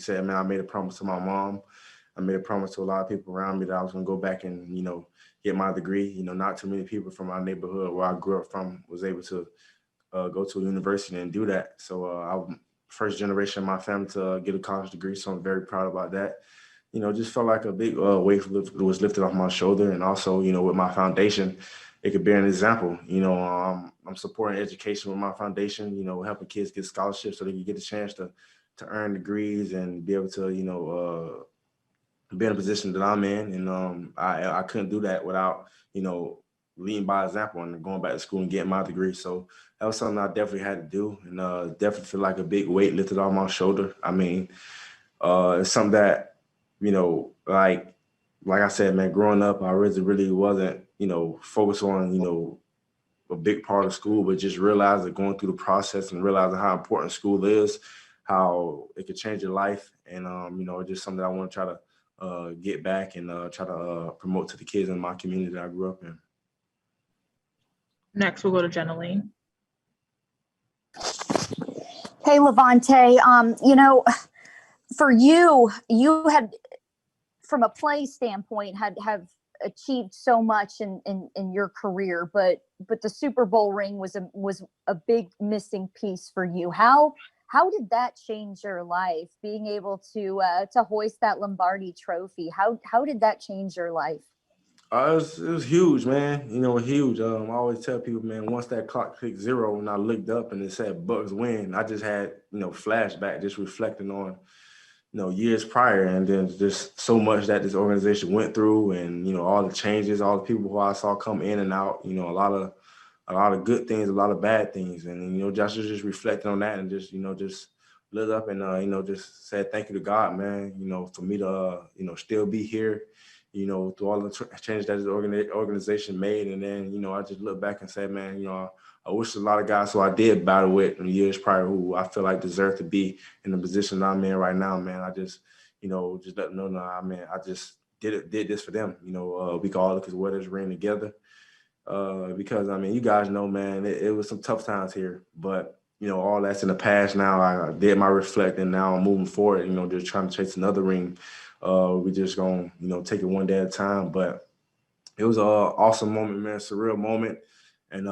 said, man, I made a promise to my mom. I made a promise to a lot of people around me that I was going to go back and, get my degree. Not too many people from my neighborhood where I grew up from was able to go to a university and do that. So I'm first generation of my family to get a college degree. So I'm very proud about that. Just felt like a big weight was lifted off my shoulder. And also, with my foundation, it could bear an example. I'm supporting education with my foundation, helping kids get scholarships so they can get a chance to earn degrees and be able to, be in a position that I'm in. And I couldn't do that without, leading by example and going back to school and getting my degree. So that was something I definitely had to do, and definitely feel like a big weight lifted off my shoulder. I mean, it's something that, like I said, man, growing up, I really wasn't, focused on, a big part of school, but just realizing going through the process and realizing how important school is, how it could change your life. And, just something that I want to try to get back and try to promote to the kids in my community that I grew up in. Next, we'll go to Jenaline. Hey, Lavonte, for you had, from a play standpoint, have achieved so much in your career, but the Super Bowl ring was a big missing piece for you. How did that change your life, being able to hoist that Lombardi trophy? How did that change your life? It was huge, man. Huge. I always tell people, man, once that clock clicked 0 and I looked up and it said Bucs win, I just had, flashback, just reflecting on, years prior, and then just so much that this organization went through, and, all the changes, all the people who I saw come in and out, a lot of good things, a lot of bad things. And, Josh was just reflecting on that and just, just lit up and, just said, thank you to God, man, for me to, still be here, through all the changes that this organization made. And then, I just look back and say, man, I wish a lot of guys who I did battle with in years prior who I feel like deserve to be in the position I'm in right now, man. I just, just let them know, I just did this for them. We can all look at wear this ring together. Because, you guys know, man, it was some tough times here. But, all that's in the past now. I did my reflecting. Now I'm moving forward, just trying to chase another ring. We just going to, take it one day at a time. But it was an awesome moment, man, surreal moment. And,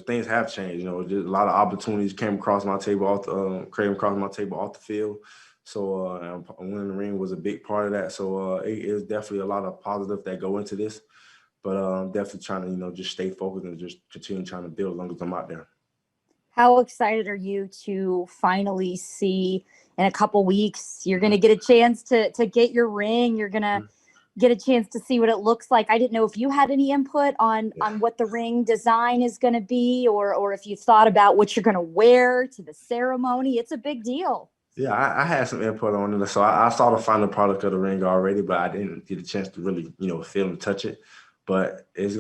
things have changed. Just a lot of opportunities came across my table off the field. So winning the ring was a big part of that. So it is definitely a lot of positive that go into this. But I'm definitely trying to, just stay focused and just continue trying to build as long as I'm out there. How excited are you to finally see in a couple weeks, you're going to get a chance to get your ring. You're going to get a chance to see what it looks like. I didn't know if you had any input on what the ring design is going to be, or if you thought about what you're going to wear to the ceremony. It's a big deal. Yeah, I had some input on it. So I saw the final product of the ring already, but I didn't get a chance to really, feel and touch it. But it's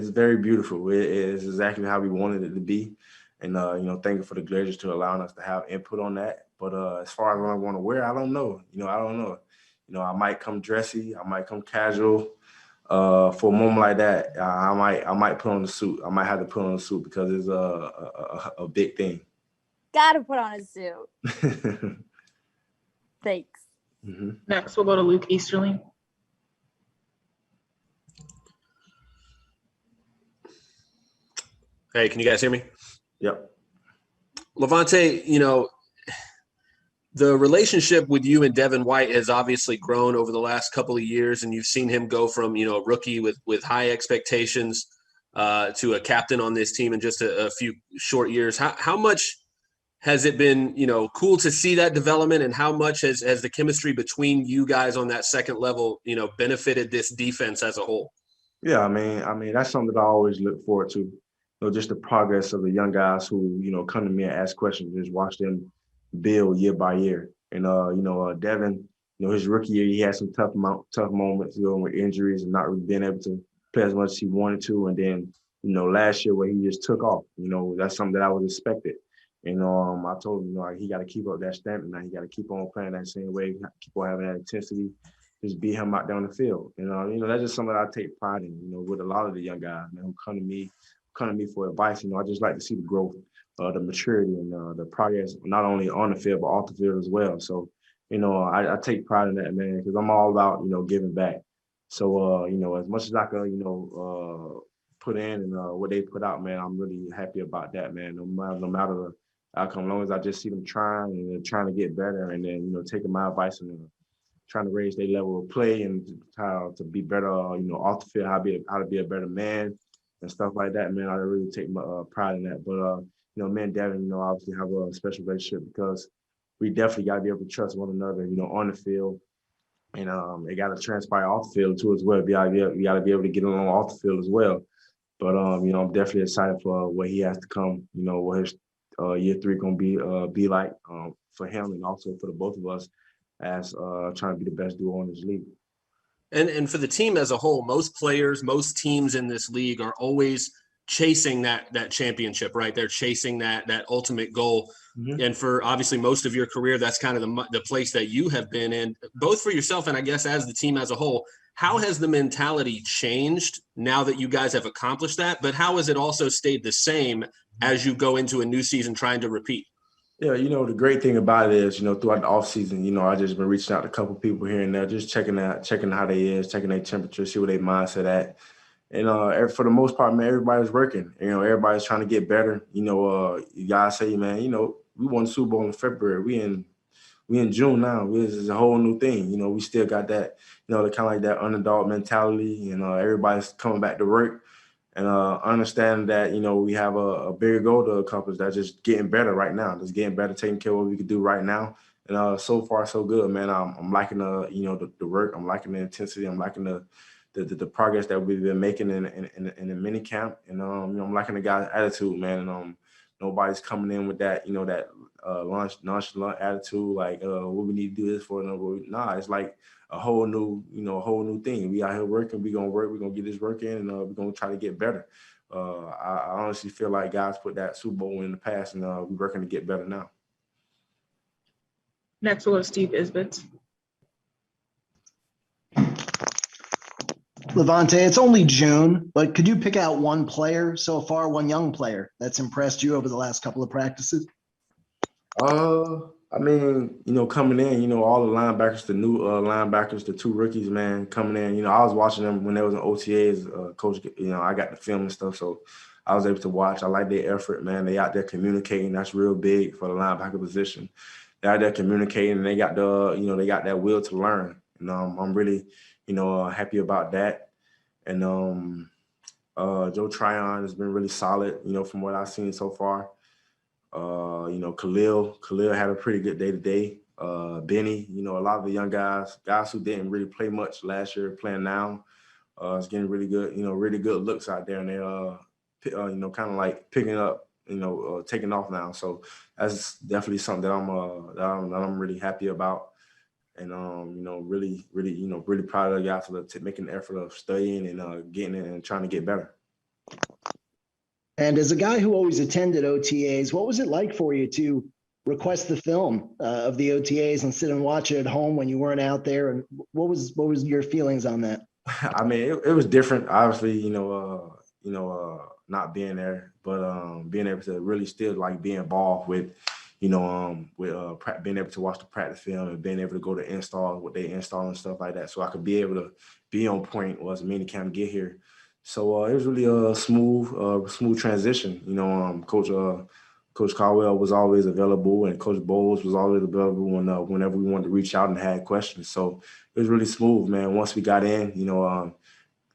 very beautiful. It is exactly how we wanted it to be. And, thank you for the Glazers to allowing us to have input on that. But as far as what I want to wear, I don't know. I don't know. I might come dressy. I might come casual. For a moment like that, I might put on the suit. I might have to put on a suit because it's a big thing. Got to put on a suit. Thanks. Mm-hmm. Next, we'll go to Luke Easterling. Hey, can you guys hear me? Yep. Lavonte, the relationship with you and Devin White has obviously grown over the last couple of years, and you've seen him go from, a rookie with high expectations to a captain on this team in just a few short years. How much has it been, cool to see that development, and how much has the chemistry between you guys on that second level, benefited this defense as a whole? Yeah, I mean, that's something that I always look forward to. Just the progress of the young guys who, come to me and ask questions, just watch them build year by year. And, Devin, his rookie year, he had some tough moments, with injuries and not really being able to play as much as he wanted to. And then, last year where he just took off, that's something that I was expected. And I told him, he got to keep up that stamina. He got to keep on playing that same way, keep on having that intensity, just beat him out there on the field. And, that's just something that I take pride in, with a lot of the young guys, who come to me, come to me for advice. I just like to see the growth, the maturity, and the progress, not only on the field but off the field as well. So, I take pride in that, man, because I'm all about giving back. So, as much as I can, put in and what they put out, man, I'm really happy about that, man. No matter the outcome, as long as I just see them trying and trying to get better, and then taking my advice and trying to raise their level of play and how to be better, off the field, how to be a better man and stuff like that, man. I really take my pride in that. But me and Devin, obviously have a special relationship because we definitely got to be able to trust one another, on the field. And it got to transpire off the field too as well. We got to be able to get along off the field as well. But I'm definitely excited for what he has to come. What his year 3 gonna be like for him and also for the both of us as trying to be the best duo in this league. And for the team as a whole, most players, most teams in this league are always chasing that championship, right? They're chasing that ultimate goal. Mm-hmm. And for obviously most of your career, that's kind of the place that you have been in, both for yourself and I guess as the team as a whole. How has the mentality changed now that you guys have accomplished that? But how has it also stayed the same as you go into a new season trying to repeat? Yeah, the great thing about it is, throughout the offseason, I just been reaching out to a couple people here and there, just checking how they is, checking their temperature, see where their mindset at. And for the most part, man, everybody's working. Everybody's trying to get better. You guys say, man, we won the Super Bowl in February. We in June now. This is a whole new thing. We still got that, the kind of like that underdog mentality. Everybody's coming back to work. And understand that, we have a bigger goal to accomplish. That's just getting better right now. Just getting better, taking care of what we can do right now. And so far, so good, man. I'm liking the work. I'm liking the intensity. I'm liking the progress that we've been making in the minicamp. And I'm liking the guy's attitude, man. And nobody's coming in with that, that nonchalant attitude, like what we need to do this for. Nah, it's like a whole new thing. We out here working. We gonna work. We gonna get this work in, and we're gonna try to get better. I honestly feel like guys put that Super Bowl in the past, and we're working to get better now. Next, we'll go to Steve Isbitz. Lavonte, it's only June, but could you pick out one player so far, one young player that's impressed you over the last couple of practices? I mean, coming in, all the linebackers, the new linebackers, the 2 rookies, man, coming in. I was watching them when they was in OTAs. Coach, I got the film and stuff, so I was able to watch. I like their effort, man. They out there communicating. That's real big for the linebacker position. They out there communicating, and they got they got that will to learn. I'm really, happy about that. And Joe Tryon has been really solid, from what I've seen so far. Khalil had a pretty good day today. Benny, a lot of the young guys who didn't really play much last year playing now. It's getting really good, really good looks out there, and they're, kind of like picking up, taking off now. So that's definitely something that I'm really happy about, and really proud of the guys for making the effort of studying and getting in and trying to get better. And as a guy who always attended OTAs, what was it like for you to request the film of the OTAs and sit and watch it at home when you weren't out there? And what was your feelings on that? I mean, it was different, obviously, not being there, but being able to really still like be involved with, being able to watch the practice film and being able to go to install what they install and stuff like that. So I could be able to be on point once minicamp get here. So it was really a smooth transition. Coach Caldwell was always available, and Coach Bowles was always available whenever we wanted to reach out and had questions. So it was really smooth, man. Once we got in,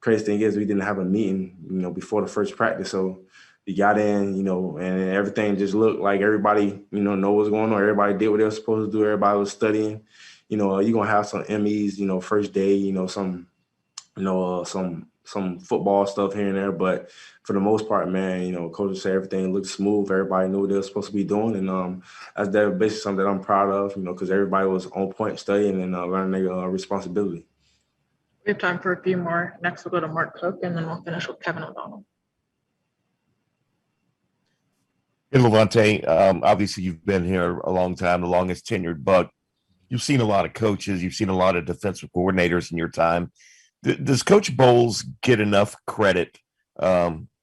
crazy thing is we didn't have a meeting, before the first practice. So we got in, and everything just looked like everybody, know what's going on. Everybody did what they were supposed to do. Everybody was studying. You're gonna have some MEs, first day, some football stuff here and there, but for the most part, man, coaches say everything looked smooth. Everybody knew what they were supposed to be doing, and that's basically something that I'm proud of, because everybody was on point studying and learning their responsibility. We have time for a few more. Next, we'll go to Mark Cook, and then we'll finish with Kevin O'Donnell. Hey, Lavonte, obviously you've been here a long time, the longest tenured Buc. You've seen a lot of coaches. You've seen a lot of defensive coordinators in your time. Does Coach Bowles get enough credit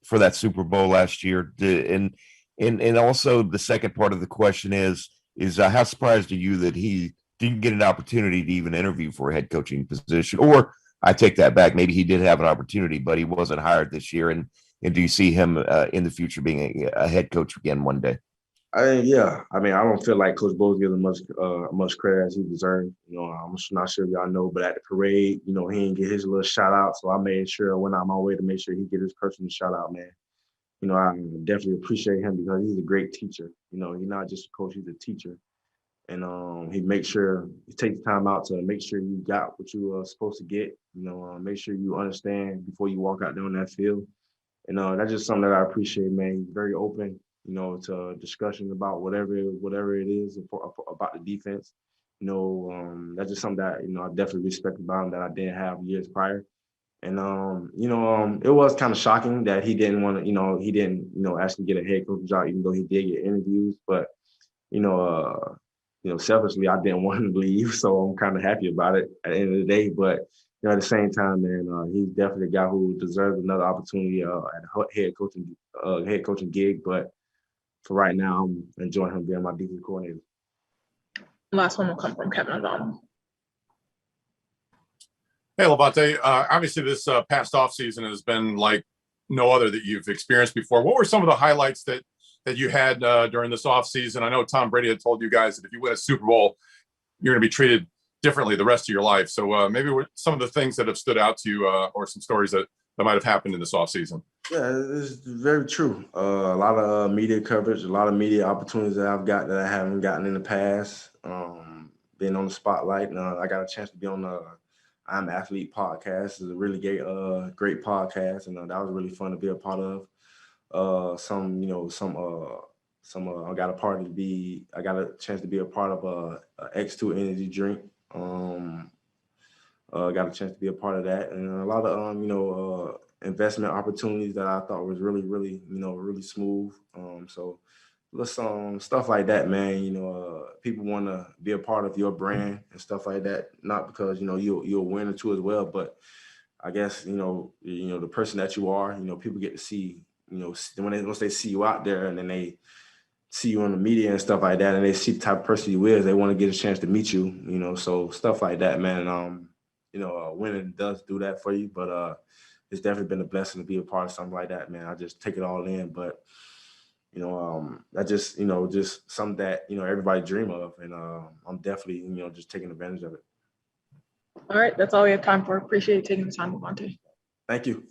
for that Super Bowl last year. And also the second part of the question is how surprised are you that he didn't get an opportunity to even interview for a head coaching position? Or I take that back. Maybe he did have an opportunity, but he wasn't hired this year. And do you see him in the future being a head coach again one day? Yeah. I mean, I don't feel like Coach Bowles gives him much credit as he deserves. You know, I'm not sure if y'all know, but at the parade, you know, he didn't get his little shout out. So I made sure I went out my way to make sure he get his personal shout out, man. You know, I definitely appreciate him because he's a great teacher. You know, he's not just a coach, he's a teacher. And he makes sure he takes time out to make sure you got what you were supposed to get. You know, make sure you understand before you walk out there on that field. And that's just something that I appreciate, man. He's very open, you know, to discussion about whatever it is about the defense. You know, that's just something that, you know, I definitely respect about him that I didn't have years prior. And it was kind of shocking that he didn't want to, he didn't, actually get a head coach job, even though he did get interviews. But, selfishly, I didn't want him to leave, so I'm kind of happy about it at the end of the day. But at the same time, man, he's definitely a guy who deserves another opportunity at a head coaching gig. But for right now, I'm enjoying him being my defensive coordinator. Last one will come from Kevin O'Donnell. Hey, Lavonte, obviously this past offseason has been like no other that you've experienced before. What were some of the highlights that you had during this offseason? I know Tom Brady had told you guys that if you win a Super Bowl, you're going to be treated differently the rest of your life. So maybe what some of the things that have stood out to you or some stories that might have happened in this offseason? Yeah, it's very true. A lot of media coverage, a lot of media opportunities that I've got that I haven't gotten in the past. Being on the spotlight. I got a chance to be on the I'm Athlete podcast. It's a really great podcast, and that was really fun to be a part of. I got a chance to be a part of a X2 energy drink. Got a chance to be a part of that, and a lot of investment opportunities that I thought was really, really, really smooth. So let's stuff like that, man. People want to be a part of your brand and stuff like that, not because you're a winner too as well, but I guess the person that you are. People get to see once they see you out there, and then they see you on the media and stuff like that, and they see the type of person you is, they want to get a chance to meet you. So stuff like that, man. Winning does do that for you, but it's definitely been a blessing to be a part of something like that, man. I just take it all in, but that's just something that everybody dream of, and I'm definitely just taking advantage of it. All right, that's all we have time for. Appreciate you taking the time, Lavonte. Thank you.